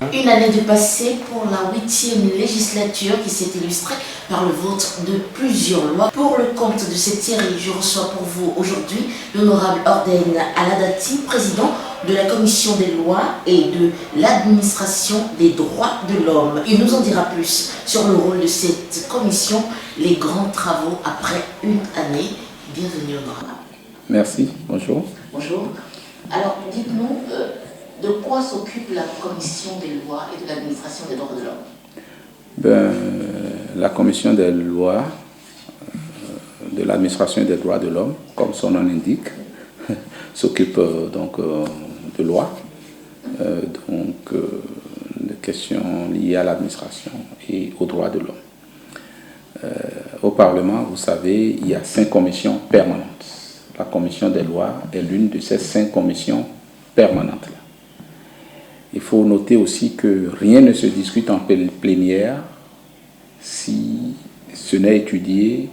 Une année de passé pour la 8e législature qui s'est illustrée par le vote de plusieurs lois. Pour le compte de cette série, je reçois pour vous aujourd'hui l'honorable Orden Aladati, président de la commission des lois et de l'administration des droits de l'homme. Il nous en dira plus sur le rôle de cette commission, les grands travaux après une année. Bienvenue honorable. Merci, bonjour. Bonjour. Alors dites-nous, de quoi s'occupe la commission des lois et de l'administration des droits de l'homme? La commission des lois de l'administration des droits de l'homme, comme son nom l'indique, s'occupe donc de lois, de questions liées à l'administration et aux droits de l'homme. Au Parlement, vous savez, il y a 5 commissions permanentes. La commission des lois est l'une de ces 5 commissions permanentes-là. Il faut noter aussi que rien ne se discute en plénière si ce n'est étudié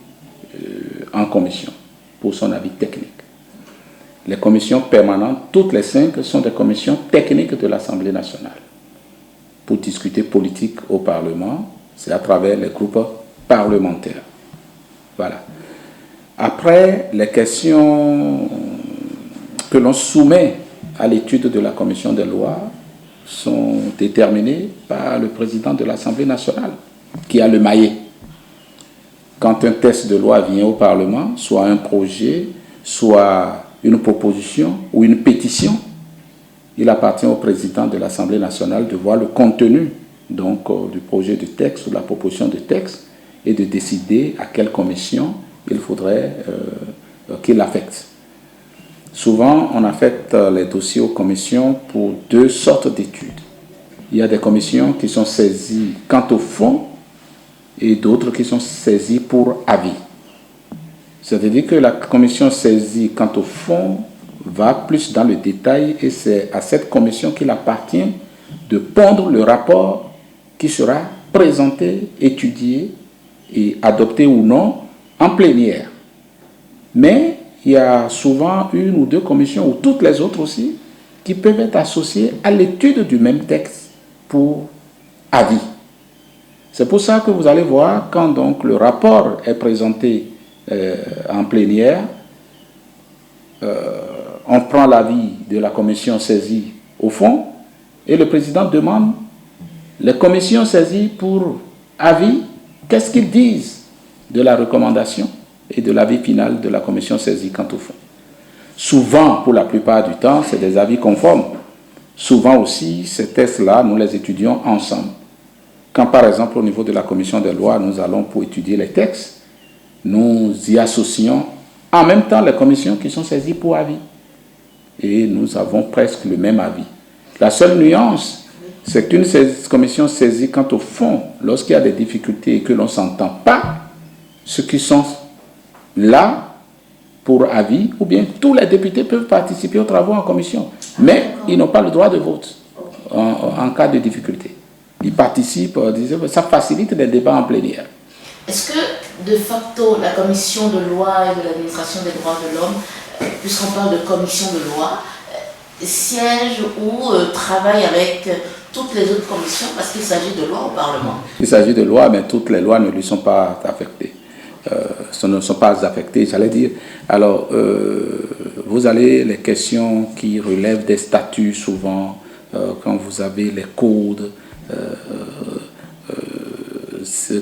en commission pour son avis technique. Les commissions permanentes, toutes les 5, sont des commissions techniques de l'Assemblée nationale. Pour discuter politique au Parlement, c'est à travers les groupes parlementaires. Voilà. Après, les questions que l'on soumet à l'étude de la commission des lois sont déterminées par le président de l'Assemblée nationale, qui a le maillet. Quand un texte de loi vient au Parlement, soit un projet, soit une proposition ou une pétition, il appartient au président de l'Assemblée nationale de voir le contenu donc, du projet de texte ou de la proposition de texte et de décider à quelle commission il faudrait qu'il l'affecte. Souvent, on affecte les dossiers aux commissions pour 2 sortes d'études. Il y a des commissions qui sont saisies quant au fond et d'autres qui sont saisies pour avis. C'est-à-dire que la commission saisie quant au fond va plus dans le détail et c'est à cette commission qu'il appartient de pondre le rapport qui sera présenté, étudié et adopté ou non en plénière. Mais il y a souvent 1 ou 2 commissions, ou toutes les autres aussi, qui peuvent être associées à l'étude du même texte pour avis. C'est pour ça que vous allez voir, quand donc le rapport est présenté en plénière, on prend l'avis de la commission saisie au fond, et le président demande les commissions saisies pour avis, qu'est-ce qu'ils disent de la recommandation et de l'avis final de la commission saisie quant au fond. Souvent, pour la plupart du temps, c'est des avis conformes. Souvent aussi, ces textes-là, nous les étudions ensemble. Quand par exemple, au niveau de la commission des lois, nous allons pour étudier les textes, nous y associons en même temps les commissions qui sont saisies pour avis. Et nous avons presque le même avis. La seule nuance, c'est qu'une commission saisie quant au fond, lorsqu'il y a des difficultés et que l'on ne s'entend pas, ceux qui sont là pour avis, ou bien tous les députés peuvent participer aux travaux en commission, mais ils n'ont pas le droit de vote en cas de difficulté. Ils participent, ça facilite les débats en plénière. Est-ce que, de facto, la commission de loi et de l'administration des droits de l'homme, puisqu'on parle de commission de loi, siège ou travaille avec toutes les autres commissions parce qu'il s'agit de lois au Parlement? Il s'agit de lois, mais toutes les lois ne lui sont pas affectées. Ne sont pas affectées, j'allais dire. Alors, vous avez les questions qui relèvent des statuts souvent, quand vous avez les codes,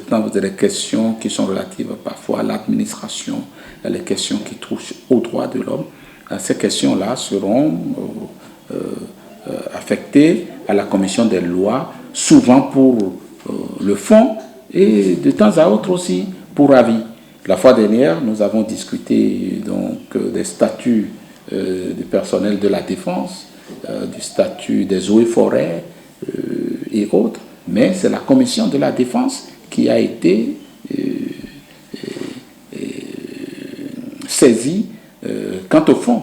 quand vous avez des questions qui sont relatives parfois à l'administration, les questions qui touchent aux droits de l'homme, ces questions-là seront affectées à la commission des lois, souvent pour le fond et de temps à autre aussi pour avis. La fois dernière, nous avons discuté donc, des statuts du personnel de la défense, du statut des eaux et forêts et autres, mais c'est la commission de la défense qui a été saisie quant au fond.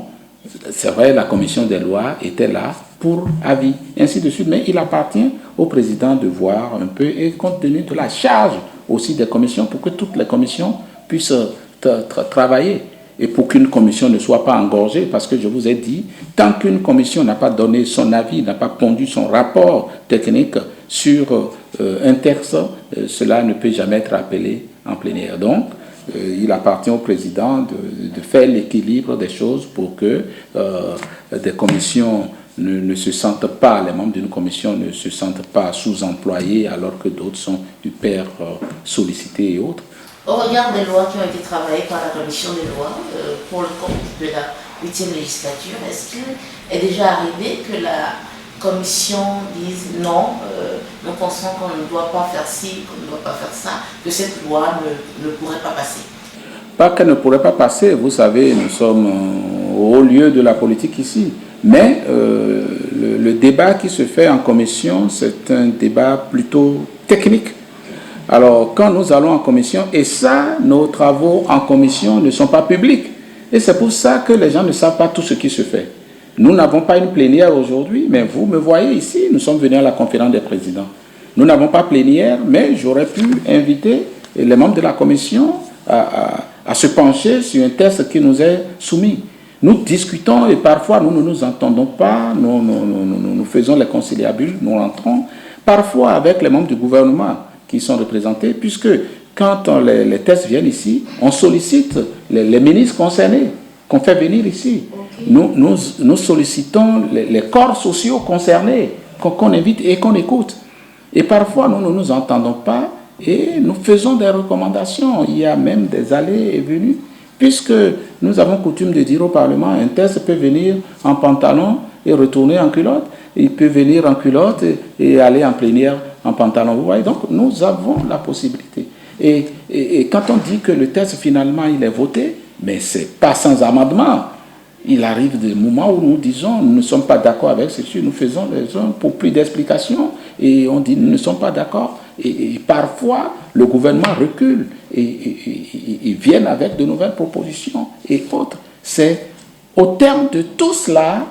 C'est vrai, la commission des lois était là pour avis, ainsi de suite, mais il appartient au président de voir un peu, et compte tenu de la charge aussi des commissions, pour que toutes les commissions puissent travailler. et pour qu'une commission ne soit pas engorgée, parce que je vous ai dit, tant qu'une commission n'a pas donné son avis, n'a pas pondu son rapport technique sur un texte, cela ne peut jamais être appelé en plénière. Donc, il appartient au président de faire l'équilibre des choses pour que des commissions ne se sentent pas, les membres d'une commission ne se sentent pas sous-employés alors que d'autres sont hyper sollicités et autres. Au regard des lois qui ont été travaillées par la commission des lois pour le compte de la 8e législature, est-ce qu'il est déjà arrivé que la commission dise non, nous pensons qu'on ne doit pas faire ci, qu'on ne doit pas faire ça, que cette loi ne pourrait pas passer? Pas qu'elle ne pourrait pas passer, vous savez, nous sommes au lieu de la politique ici. Mais le débat qui se fait en commission, c'est un débat plutôt technique. Alors, quand nous allons en commission, et ça, nos travaux en commission ne sont pas publics. Et c'est pour ça que les gens ne savent pas tout ce qui se fait. Nous n'avons pas une plénière aujourd'hui, mais vous me voyez ici, nous sommes venus à la conférence des présidents. Nous n'avons pas plénière, mais j'aurais pu inviter les membres de la commission à se pencher sur un texte qui nous est soumis. Nous discutons et parfois nous ne nous entendons pas, nous faisons les conciliabules, nous rentrons parfois avec les membres du gouvernement qui sont représentés, puisque quand les textes viennent ici, on sollicite les ministres concernés, qu'on fait venir ici. Okay. Nous sollicitons les corps sociaux concernés, qu'on invite et qu'on écoute. Et parfois, nous ne nous entendons pas et nous faisons des recommandations. Il y a même des allées et venues, puisque nous avons coutume de dire au Parlement, un texte peut venir en pantalon et retourner en culotte. Il peut venir en culotte et aller en plénière en pantalon. Vous voyez, donc nous avons la possibilité. Et quand on dit que le texte finalement il est voté, mais ce n'est pas sans amendement. Il arrive des moments où nous disons nous ne sommes pas d'accord avec ceci, nous faisons les uns pour plus d'explications et on dit nous ne sommes pas d'accord. Et parfois le gouvernement recule et viennent avec de nouvelles propositions et autres. C'est au terme de tout cela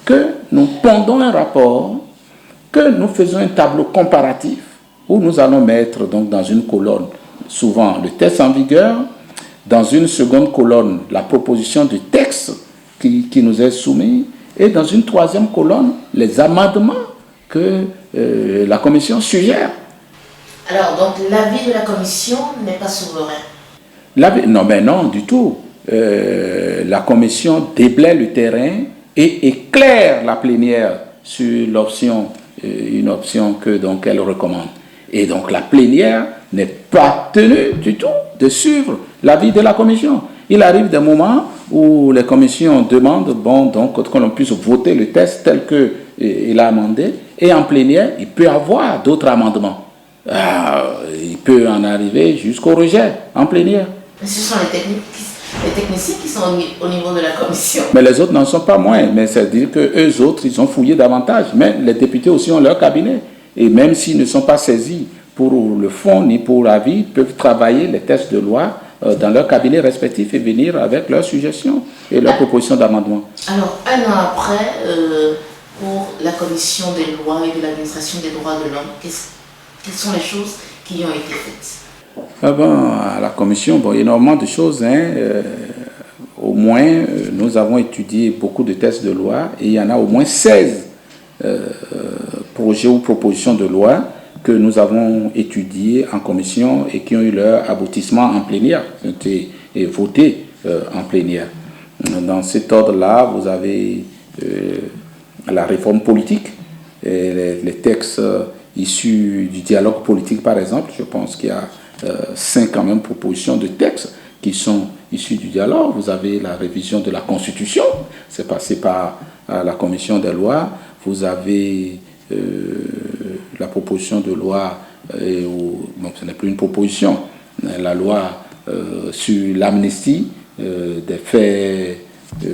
que nous pondons un rapport, que nous faisons un tableau comparatif où nous allons mettre donc dans une colonne souvent le texte en vigueur, dans une seconde colonne la proposition de texte qui nous est soumis et dans une troisième colonne les amendements que la commission suggère. Alors donc l'avis de la commission n'est pas souverain? Non, mais non du tout. La commission déblaye le terrain et éclaire la plénière sur l'option, une option que donc elle recommande. Et donc la plénière n'est pas tenue du tout de suivre l'avis de la commission. Il arrive des moments où les commissions demandent donc que l'on puisse voter le texte tel qu'il a amendé, et en plénière, il peut y avoir d'autres amendements. Il peut en arriver jusqu'au rejet en plénière. Mais ce sont les techniciens qui sont au niveau de la commission. Mais les autres n'en sont pas moins. Mais c'est-à-dire qu'eux autres, ils ont fouillé davantage. Mais les députés aussi ont leur cabinet. Et même s'ils ne sont pas saisis pour le fond ni pour l'avis, ils peuvent travailler les textes de loi dans leur cabinet respectif et venir avec leurs suggestions et leurs propositions d'amendement. Alors, un an après, pour la commission des lois et de l'administration des droits de l'homme, quelles sont les choses qui ont été faites? À la commission, énormément de choses. Au moins, nous avons étudié beaucoup de textes de loi et il y en a au moins 16 projets ou propositions de loi que nous avons étudiés en commission et qui ont eu leur aboutissement en plénière, qui ont été votés en plénière. Dans cet ordre-là, vous avez la réforme politique, et les textes issus du dialogue politique, par exemple. Je pense qu'il y a 5 quand même propositions de textes qui sont issus du dialogue. Vous avez la révision de la Constitution, c'est passé par la commission des lois. Vous avez la proposition de loi, ce n'est plus une proposition, la loi sur l'amnistie des faits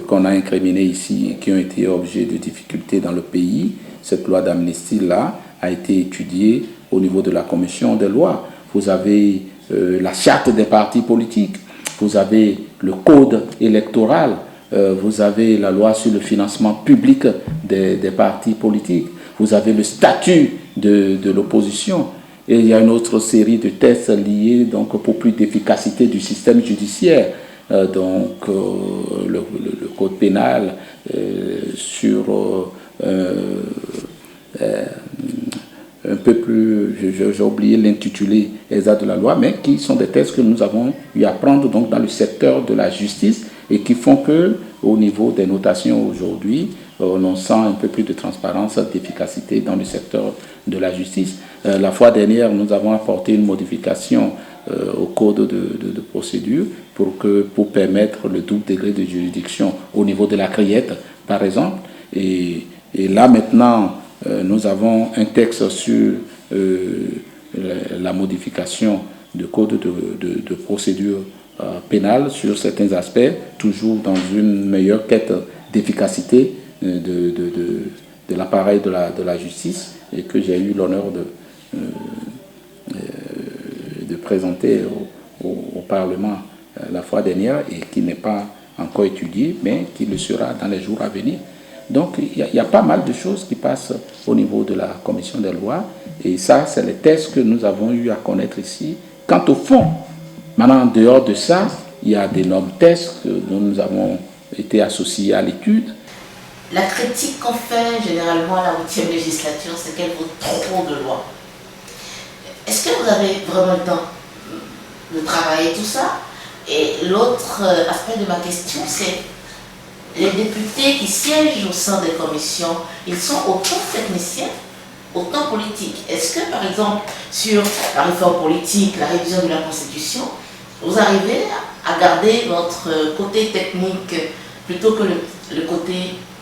qu'on a incriminés ici et qui ont été objet de difficultés dans le pays. Cette loi d'amnistie-là a été étudiée au niveau de la commission des lois. Vous avez la charte des partis politiques, vous avez le code électoral, vous avez la loi sur le financement public des partis politiques, vous avez le statut de l'opposition, et il y a une autre série de textes liés donc, pour plus d'efficacité du système judiciaire. le code pénal sur un peu plus, j'ai oublié l'intitulé exact de la loi, mais qui sont des textes que nous avons eu à prendre donc dans le secteur de la justice et qui font que, au niveau des notations aujourd'hui, on sent un peu plus de transparence, d'efficacité dans le secteur de la justice. La fois dernière, nous avons apporté une modification au code de procédure pour permettre le double degré de juridiction au niveau de la criette, par exemple. Et là maintenant, nous avons un texte sur la modification du code de procédure pénale sur certains aspects, toujours dans une meilleure quête d'efficacité de l'appareil de la justice, et que j'ai eu l'honneur de présenter au Parlement la fois dernière, et qui n'est pas encore étudié, mais qui le sera dans les jours à venir. Donc il y a pas mal de choses qui passent au niveau de la commission des lois, et ça, c'est les tests que nous avons eu à connaître ici. Quant au fond, maintenant, en dehors de ça, il y a d'énormes tests que nous avons été associés à l'étude. La critique qu'on fait généralement à la 8e législature, c'est qu'elle vaut trop de lois. Est-ce que vous avez vraiment le temps de travailler tout ça? Et l'autre aspect de ma question, c'est les députés qui siègent au sein des commissions, ils sont autant techniciens, autant politiques. Est-ce que, par exemple, sur la réforme politique, la révision de la Constitution, vous arrivez à garder votre côté technique plutôt que le côté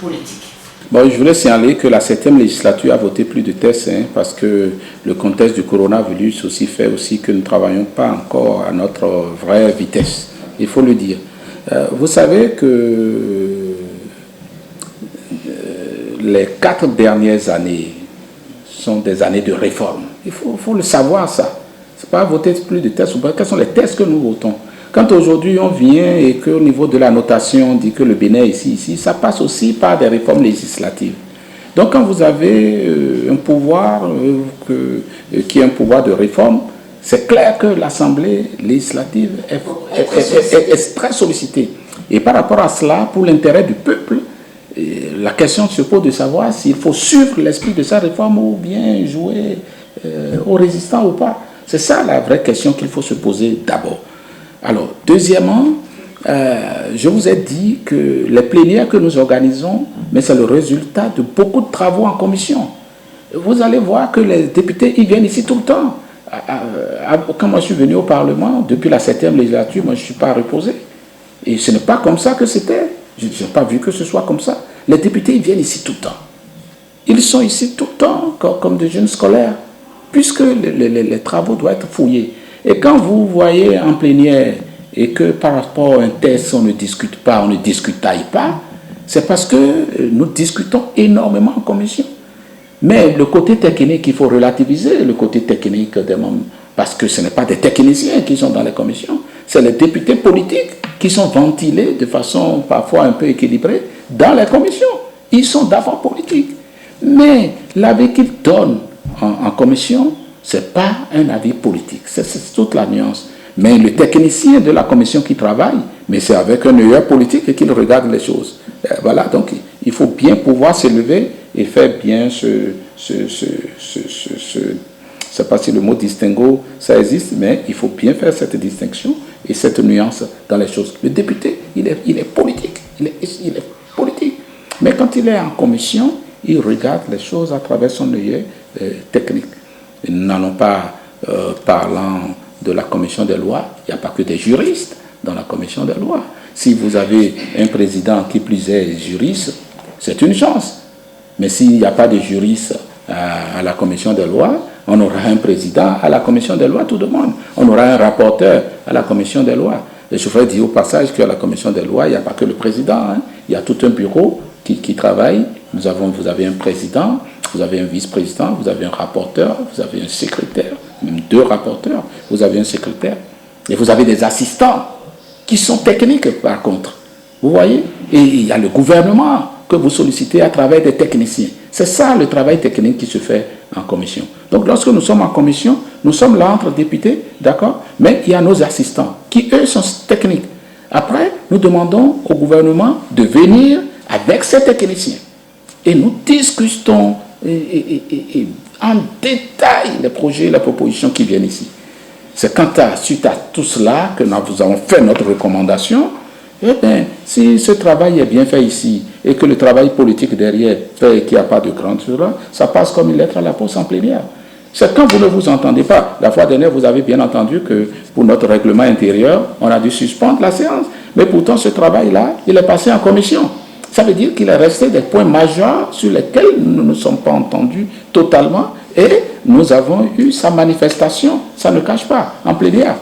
politique? Bon, je voulais signaler que la 7e législature a voté plus de tests, parce que le contexte du coronavirus aussi fait aussi que nous ne travaillons pas encore à notre vraie vitesse. Il faut le dire. Vous savez que les 4 dernières années sont des années de réforme. Il faut le savoir, ça. Ce n'est pas voter plus de tests ou pas. Quels sont les tests que nous votons? Quand aujourd'hui on vient et qu'au niveau de la notation on dit que le Bénin est ici, ça passe aussi par des réformes législatives. Donc quand vous avez un pouvoir qui est un pouvoir de réforme, c'est clair que l'Assemblée législative est très sollicitée. Et par rapport à cela, pour l'intérêt du peuple, la question se pose de savoir s'il faut suivre l'esprit de sa réforme ou bien jouer aux résistants ou pas. C'est ça la vraie question qu'il faut se poser d'abord. Alors, deuxièmement, je vous ai dit que les plénières que nous organisons, mais c'est le résultat de beaucoup de travaux en commission. Vous allez voir que les députés, ils viennent ici tout le temps. Quand moi je suis venu au Parlement, depuis la 7e législature, moi je ne suis pas reposé. Et ce n'est pas comme ça que c'était. Je n'ai pas vu que ce soit comme ça. Les députés, ils viennent ici tout le temps. Ils sont ici tout le temps, comme des jeunes scolaires, puisque les travaux doivent être fouillés. Et quand vous voyez en plénière et que par rapport à un test, on ne discute pas, on ne discutaille pas, c'est parce que nous discutons énormément en commission. Mais le côté technique, il faut relativiser le côté technique des membres, parce que ce n'est pas des techniciens qui sont dans les commissions, c'est les députés politiques qui sont ventilés de façon parfois un peu équilibrée dans les commissions. Ils sont d'abord politiques. Mais l'avis qu'ils donnent en commission, ce n'est pas un avis politique. C'est toute la nuance. Mais le technicien de la commission qui travaille, mais c'est avec un œil politique qu'il regarde les choses. Voilà, donc il faut bien pouvoir se lever et faire bien je ne sais pas si le mot distinguo, ça existe, mais il faut bien faire cette distinction et cette nuance dans les choses. Le député, il est politique. Il est politique. Mais quand il est en commission, il regarde les choses à travers son œil technique. Nous n'allons pas, parlant de la commission des lois, il n'y a pas que des juristes dans la commission des lois. Si vous avez un président qui plus est juriste, c'est une chance. Mais s'il n'y a pas de juriste à la commission des lois, on aura un président à la commission des lois, tout de même. On aura un rapporteur à la commission des lois. Et je voudrais dire au passage qu'à la commission des lois, il n'y a pas que le président. Il y a tout un bureau qui travaille. Vous avez un président, vous avez un vice-président, vous avez un rapporteur, vous avez un secrétaire, même 2 rapporteurs, vous avez un secrétaire. Et vous avez des assistants qui sont techniques par contre. Vous voyez? Et il y a le gouvernement que vous sollicitez à travers des techniciens. C'est ça le travail technique qui se fait en commission. Donc lorsque nous sommes en commission, nous sommes là entre députés, d'accord? Mais il y a nos assistants qui, eux, sont techniques. Après, nous demandons au gouvernement de venir avec ces techniciens. Et nous discutons en détail les projets et les propositions qui viennent ici. C'est suite à tout cela que nous avons fait notre recommandation. Eh bien, si ce travail est bien fait ici et que le travail politique derrière fait qu'il n'y a pas de grande chose, ça passe comme une lettre à la poste en plénière. C'est quand vous ne vous entendez pas. La fois dernière, vous avez bien entendu que pour notre règlement intérieur, on a dû suspendre la séance. Mais pourtant, ce travail-là, il est passé en commission. Ça veut dire qu'il est resté des points majeurs sur lesquels nous ne nous sommes pas entendus totalement et nous avons eu sa manifestation, ça ne cache pas, en plénière.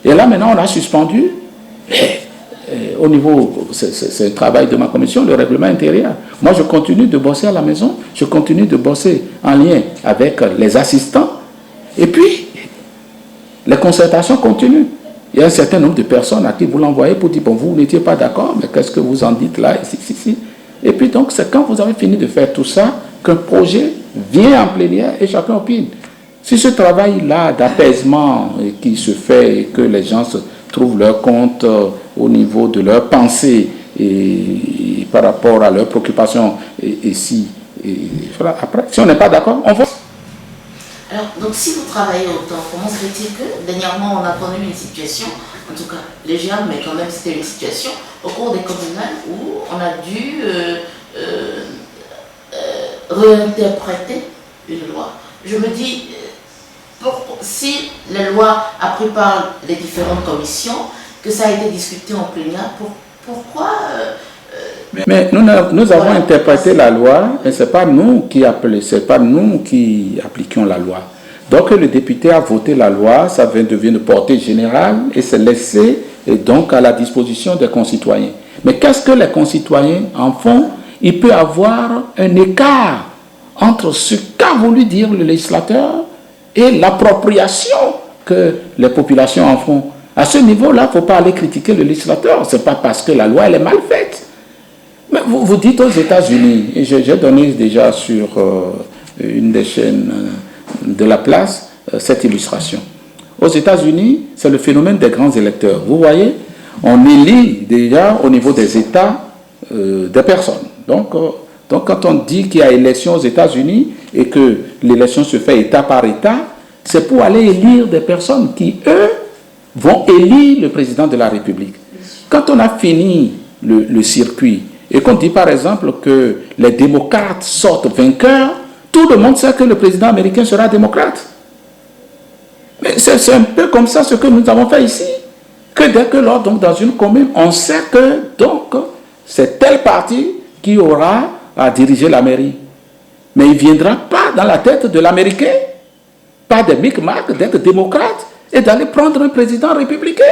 Et là, maintenant, on a suspendu, au niveau, c'est le travail de ma commission, le règlement intérieur. Moi, je continue de bosser à la maison, je continue de bosser en lien avec les assistants, et puis, les concertations continuent. Il y a un certain nombre de personnes à qui vous l'envoyez pour dire, bon, vous n'étiez pas d'accord, mais qu'est-ce que vous en dites là, ici. Et puis donc, c'est quand vous avez fini de faire tout ça, qu'un projet vient en plénière et chacun opine. Si ce travail-là d'apaisement qui se fait et que les gens trouvent leur compte au niveau de leurs pensées et par rapport à leurs préoccupations, après, si on n'est pas d'accord, on va... Alors, donc si vous travaillez autant, comment se fait-il que dernièrement on a connu une situation, en tout cas légère, mais quand même c'était une situation au cours des communales où on a dû réinterpréter une loi. Je me dis, si la loi a pris par les différentes commissions, que ça a été discuté en plénière, pourquoi mais nous avons interprété la loi, mais ce n'est pas nous qui appliquions la loi. Donc le député a voté la loi, ça devient de portée générale et c'est laissé donc à la disposition des concitoyens. Mais qu'est-ce que les concitoyens en font? Il peut y avoir un écart entre ce qu'a voulu dire le législateur et l'appropriation que les populations en font. À ce niveau-là, il ne faut pas aller critiquer le législateur. Ce n'est pas parce que la loi elle est mal faite. Mais vous dites aux États-Unis, et j'ai donné déjà sur une des chaînes de la place cette illustration. Aux États-Unis, c'est le phénomène des grands électeurs. Vous voyez, on élit déjà au niveau des États des personnes. Donc, quand on dit qu'il y a élection aux États-Unis et que l'élection se fait État par État, c'est pour aller élire des personnes qui, eux, vont élire le président de la République. Quand on a fini le circuit et qu'on dit par exemple que les démocrates sortent vainqueurs, tout le monde sait que le président américain sera démocrate. Mais c'est un peu comme ça ce que nous avons fait ici. Que dès que lors, donc, dans une commune, on sait que c'est tel parti qui aura à diriger la mairie. Mais il ne viendra pas dans la tête de l'Américain, pas des micmacs, d'être démocrate et d'aller prendre un président républicain.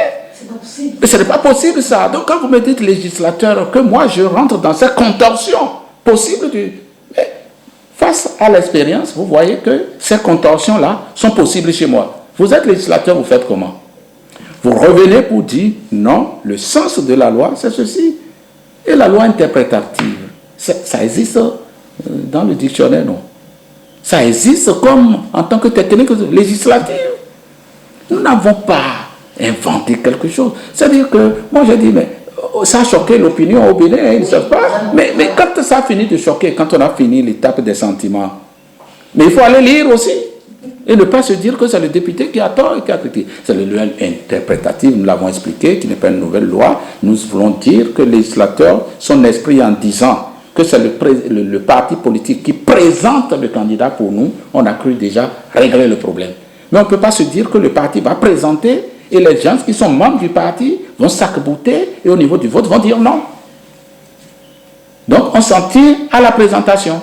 c'est pas possible? Mais ce n'est pas possible ça. Donc quand vous me dites législateur, que moi je rentre dans cette contorsion possible, mais face à l'expérience, vous voyez que ces contorsions-là sont possibles chez moi. Vous êtes législateur, vous faites comment? Vous revenez pour dire non, le sens de la loi c'est ceci. Et la loi interprétative, ça existe dans le dictionnaire, non? Ça existe comme en tant que technique législative. Nous n'avons pas inventé quelque chose. C'est-à-dire que, moi je dis, mais ça a choqué l'opinion au Bénin, ils ne savent pas. Mais quand ça a fini de choquer, quand on a fini l'étape des sentiments, mais il faut aller lire aussi. Et ne pas se dire que c'est le député qui a tort et qui a critiqué. C'est le loi interprétative, nous l'avons expliqué, qui n'est pas une nouvelle loi. Nous voulons dire que le législateur, son esprit en disant que c'est le parti politique qui présente le candidat pour nous, on a cru déjà régler le problème. Mais on ne peut pas se dire que le parti va présenter et les gens qui sont membres du parti vont s'arc-bouter et au niveau du vote vont dire non. Donc on s'en tire à la présentation.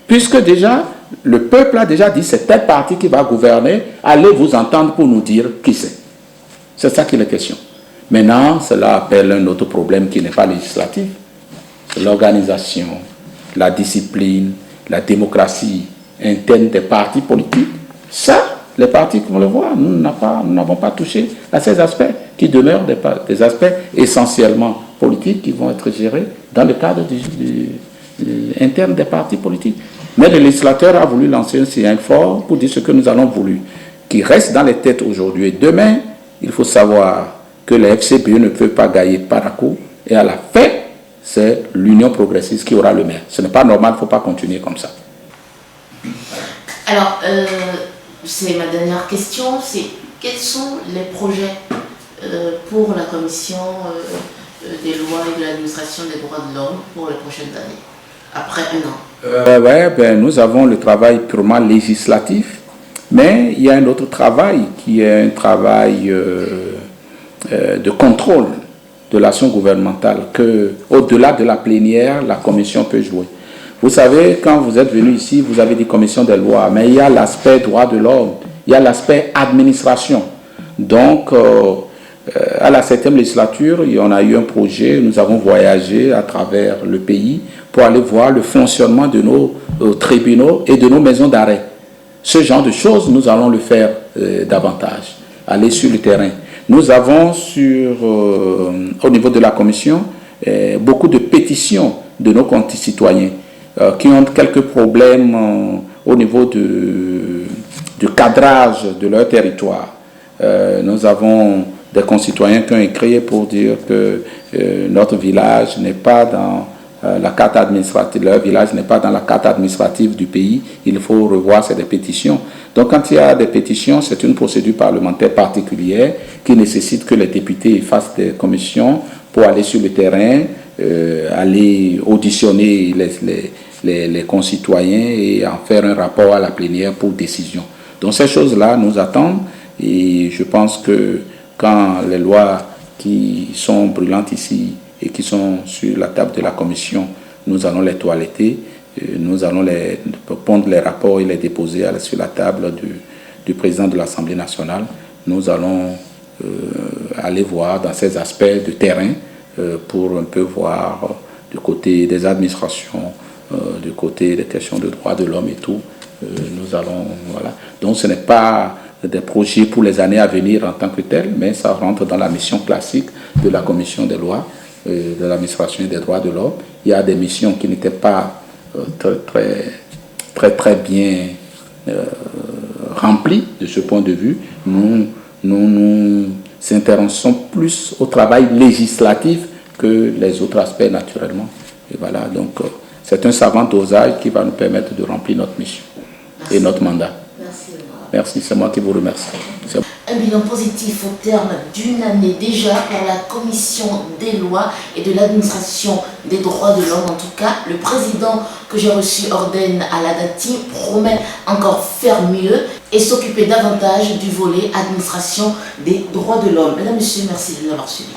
Puisque déjà, le peuple a déjà dit c'est tel parti qui va gouverner, allez vous entendre pour nous dire qui c'est. C'est ça qui est la question. Maintenant, cela appelle un autre problème qui n'est pas législatif. C'est l'organisation, la discipline, la démocratie interne des partis politiques. Ça, les partis, comme on le voit, nous n'avons pas touché à ces aspects qui demeurent des aspects essentiellement politiques qui vont être gérés dans le cadre interne des partis politiques. Mais le législateur a voulu lancer un signal fort pour dire ce que nous avons voulu, qui reste dans les têtes aujourd'hui. Et demain, il faut savoir que les FCPE ne peuvent pas gagner par à coup. Et à la fin, c'est l'Union progressiste qui aura le maire. Ce n'est pas normal, il ne faut pas continuer comme ça. Alors, c'est ma dernière question, c'est quels sont les projets pour la commission des lois et de l'administration des droits de l'homme pour les prochaines années, après un an? Nous avons le travail purement législatif, mais il y a un autre travail qui est un travail de contrôle de l'action gouvernementale que, au-delà de la plénière, la commission peut jouer. Vous savez, quand vous êtes venu ici, vous avez dit commission des lois, mais il y a l'aspect droit de l'homme, il y a l'aspect administration. Donc, à la 7e législature, on a eu un projet, nous avons voyagé à travers le pays pour aller voir le fonctionnement de nos tribunaux et de nos maisons d'arrêt. Ce genre de choses, nous allons le faire davantage, aller sur le terrain. Nous avons au niveau de la commission beaucoup de pétitions de nos concitoyens qui ont quelques problèmes au niveau du cadrage de leur territoire. Nous avons des concitoyens qui ont écrit pour dire que notre village n'est pas dans la carte administrative, leur village n'est pas dans la carte administrative du pays, il faut revoir ces pétitions. Donc quand il y a des pétitions, c'est une procédure parlementaire particulière qui nécessite que les députés fassent des commissions pour aller sur le terrain, aller auditionner les concitoyens et en faire un rapport à la plénière pour décision. Donc ces choses-là nous attendent et je pense que quand les lois qui sont brûlantes ici et qui sont sur la table de la commission, nous allons les toiletter, nous allons prendre les rapports et les déposer sur la table du président de l'Assemblée nationale. Nous allons aller voir dans ces aspects de terrain pour un peu voir du côté des administrations, du côté des questions de droits de l'homme et tout. Nous allons, voilà. Donc ce n'est pas des projets pour les années à venir en tant que tel, mais ça rentre dans la mission classique de la commission des lois, de l'administration des droits de l'homme. Il y a des missions qui n'étaient pas très bien remplies de ce point de vue. Nous nous intéressons plus au travail législatif que les autres aspects naturellement. Et voilà, donc c'est un savant dosage qui va nous permettre de remplir notre mission. Merci. Et notre mandat. Merci, c'est moi qui vous remercie. Un bilan positif au terme d'une année déjà pour la commission des lois et de l'administration des droits de l'homme. En tout cas, le président que j'ai reçu, Orden Aladati, promet encore faire mieux et s'occuper davantage du volet administration des droits de l'homme. Mesdames, Messieurs, merci de nous avoir suivis.